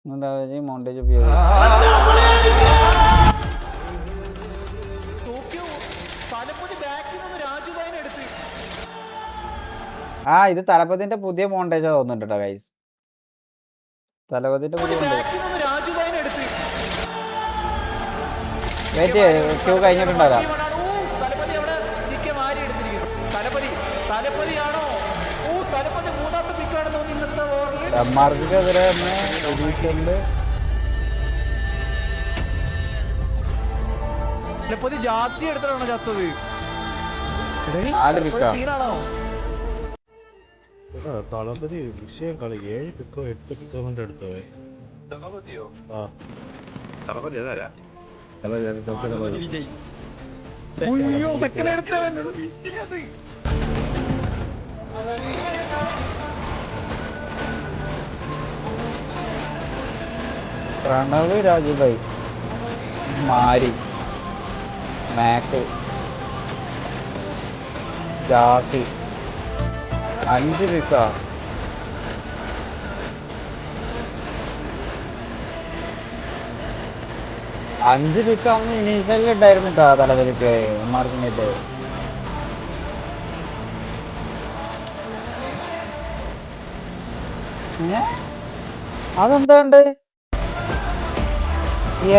दादाजी मोन्टेज उपयोग ആ ഇത് തലപ്പത്തിന്റെ പുതിയ മോണ്ടേജ് തോന്നുന്നുണ്ട് കേട്ടോ ഗൈസ്. തലപ്പത്തിന്റെ പുതിയ വെയിറ്റ് ക്യൂ കഴിഞ്ഞിട്ടുണ്ടാകാം. ഡെൻമാർക്കെതിരെ തന്നെ എഡീഷനില് ജാസ്തി എടുത്തിട്ടാണോ ചത്തത്? തളപതി വിഷയം കളി 7 പിക്കോ 8 പിക്കോ കൊണ്ട് എടുത്തവേ. പ്രണവ് രാജുഭായി മാരി മാക്ക് ജാസി 5 പിക്ക 5 പിക്ക അന്ന് ഇനീഷ്യലിൽ ഉണ്ടായിരുന്നു കേട്ടോ തലവലിക്ക് മാർക്കിനിട്ട്. അതെന്താണ്ട്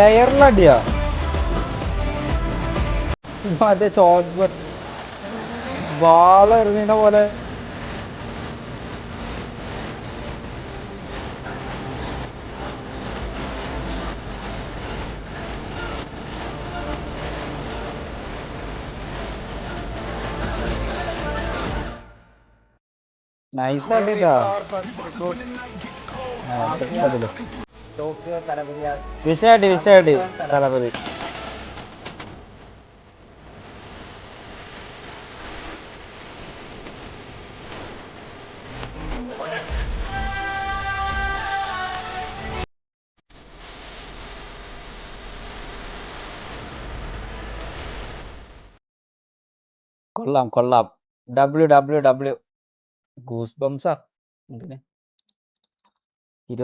എയറിലടിയാ മറ്റേ ചോട്ട് ബാള് എറിഞ്ഞ പോലെ. നൈസ് അടിട്ടാ. വിഷയടി തലപതി. കൊള്ളാം. WWW ഗൂസ് ബംസാ.